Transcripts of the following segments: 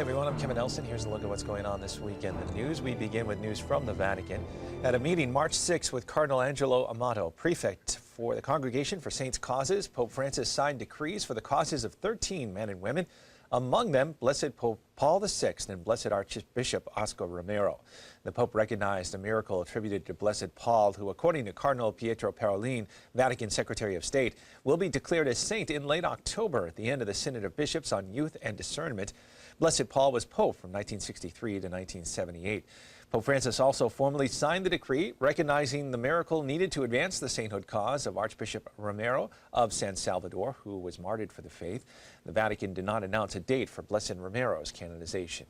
Hi everyone, I'm Kevin Nelson. Here's a look at what's going on this week in the news. We begin with news from the Vatican. At a meeting March 6th with Cardinal Angelo Amato, prefect for the Congregation for Saints' Causes, Pope Francis signed decrees for the causes of 13 men and women, among them Blessed Pope Paul VI and Blessed Archbishop Oscar Romero. The Pope recognized a miracle attributed to Blessed Paul, who, according to Cardinal Pietro Parolin, Vatican Secretary of State, will be declared a saint in late October at the end of the Synod of Bishops on Youth and Discernment. Blessed Paul was Pope from 1963 to 1978. Pope Francis also formally signed the decree recognizing the miracle needed to advance the sainthood cause of Archbishop Romero of San Salvador, who was martyred for the faith. The Vatican did not announce a date for Blessed Romero's canonization.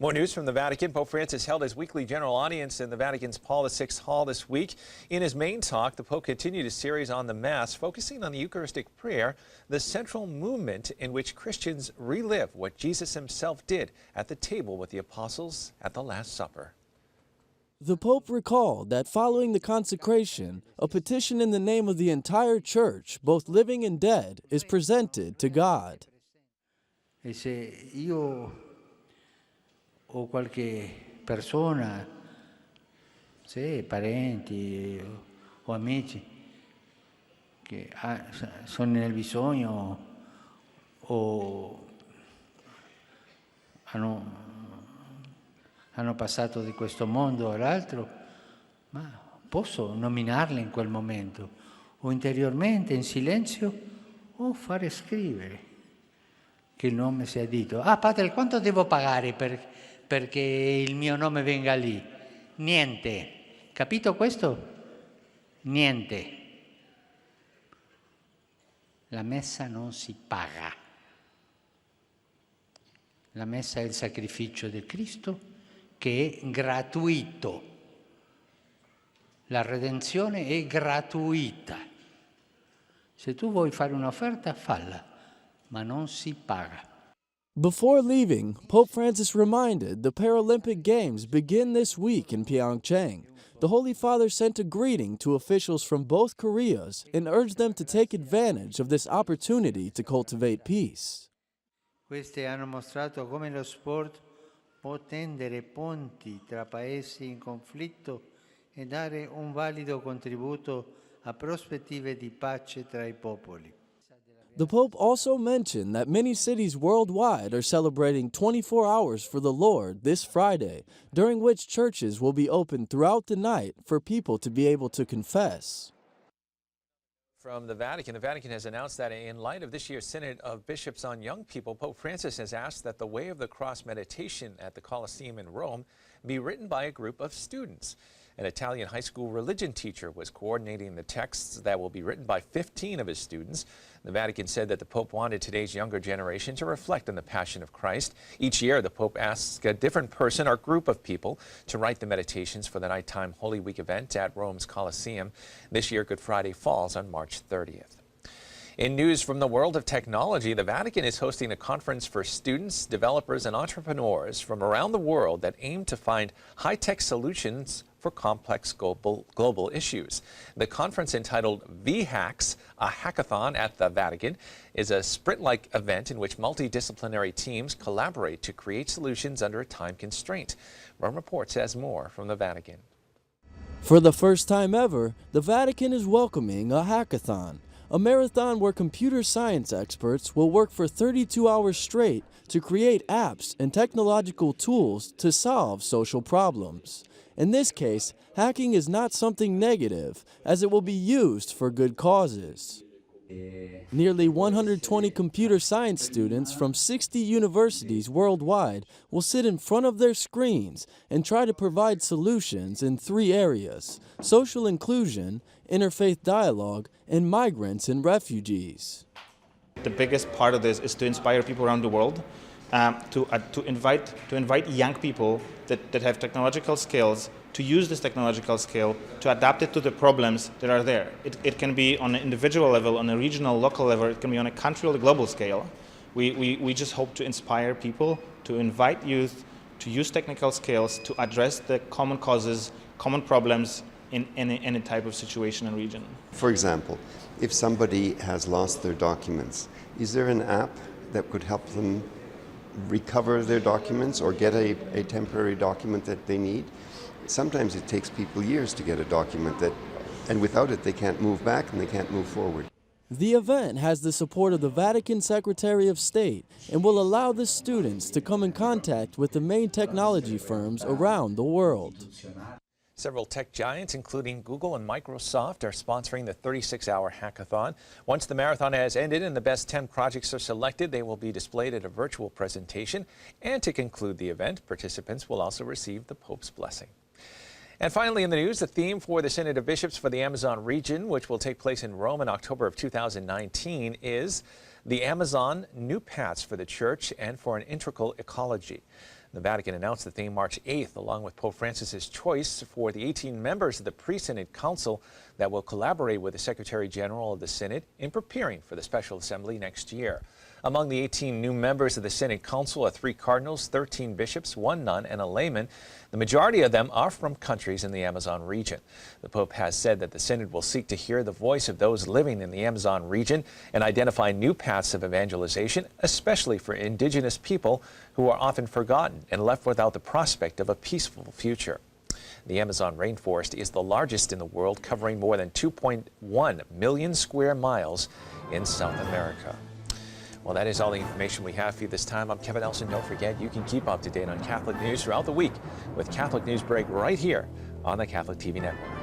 More news from the Vatican. Pope Francis held his weekly general audience in the Vatican's Paul VI Hall this week. In his main talk, the Pope continued a series on the Mass, focusing on the Eucharistic prayer, the central movement in which Christians relive what Jesus himself did at the table with the apostles at the Last Supper. The Pope recalled that following the consecration, a petition in the name of the entire Church, both living and dead, is presented to God. O qualche persona, se parenti o amici che sono nel bisogno o hanno passato di questo mondo all'altro, ma posso nominarle in quel momento o interiormente in silenzio o fare scrivere che il nome sia dito. Ah, padre, quanto devo pagare perché il mio nome venga lì? Niente. Capito questo? Niente. La messa non si paga. La messa è il sacrificio di Cristo che è gratuito. La redenzione è gratuita. Se tu vuoi fare un'offerta, falla, ma non si paga. Before leaving, Pope Francis reminded the Paralympic Games begin this week in Pyeongchang. The Holy Father sent a greeting to officials from both Koreas and urged them to take advantage of this opportunity to cultivate peace. Queste hanno mostrato come lo sport può tendere ponti tra paesi in conflitto e dare un valido contributo a prospettive di pace tra i popoli. The Pope also mentioned that many cities worldwide are celebrating 24 hours for the Lord this Friday, during which churches will be open throughout the night for people to be able to confess. From the Vatican has announced that in light of this year's Synod of Bishops on Young People, Pope Francis has asked that the Way of the Cross meditation at the Coliseum in Rome be written by a group of students. An Italian high school religion teacher was coordinating the texts that will be written by 15 of his students. The Vatican said that the Pope wanted today's younger generation to reflect on the Passion of Christ. Each year, the Pope asks a different person or group of people to write the meditations for the nighttime Holy Week event at Rome's Coliseum. This year, Good Friday falls on March 30th. In news from the world of technology, the Vatican is hosting a conference for students, developers, and entrepreneurs from around the world that aim to find high-tech solutions for complex global issues. The conference, entitled VHacks, a hackathon at the Vatican, is a sprint-like event in which multidisciplinary teams collaborate to create solutions under a time constraint. Rome Reports has more from the Vatican. For the first time ever, the Vatican is welcoming a hackathon, a marathon where computer science experts will work for 32 hours straight to create apps and technological tools to solve social problems. In this case, hacking is not something negative, as it will be used for good causes. Nearly 120 computer science students from 60 universities worldwide will sit in front of their screens and try to provide solutions in 3 areas: social inclusion, interfaith dialogue, and migrants and refugees. The biggest part of this is to inspire people around the world, to invite young people that have technological skills to use this technological skill to adapt it to the problems that are there. It can be on an individual level, on a regional, local level, it can be on a country or a global scale. We just hope to inspire people, to invite youth to use technical skills to address the common causes, common problems in any type of situation and region. For example, if somebody has lost their documents, is there an app that could help them recover their documents or get a temporary document that they need. Sometimes it takes people years to get a document and without it they can't move back and they can't move forward. The event has the support of the Vatican Secretary of State and will allow the students to come in contact with the main technology firms around the world. Several tech giants, including Google and Microsoft, are sponsoring the 36-hour hackathon. Once the marathon has ended and the best 10 projects are selected, they will be displayed at a virtual presentation. And to conclude the event, participants will also receive the Pope's blessing. And finally in the news, the theme for the Synod of Bishops for the Amazon region, which will take place in Rome in October of 2019, is the Amazon: New Paths for the Church and for an Integral Ecology. The Vatican announced the theme March 8th, along with Pope Francis's choice for the 18 members of the Pre-Synod Council that will collaborate with the Secretary General of the Synod in preparing for the Special Assembly next year. Among the 18 new members of the Synod Council are 3 cardinals, 13 bishops, 1 nun, and a layman. The majority of them are from countries in the Amazon region. The Pope has said that the Synod will seek to hear the voice of those living in the Amazon region and identify new paths of evangelization, especially for indigenous people who are often forgotten and left without the prospect of a peaceful future. The Amazon rainforest is the largest in the world, covering more than 2.1 million square miles in South America. Well, that is all the information we have for you this time. I'm Kevin Elson. Don't forget, you can keep up to date on Catholic news throughout the week with Catholic Newsbreak right here on the Catholic TV Network.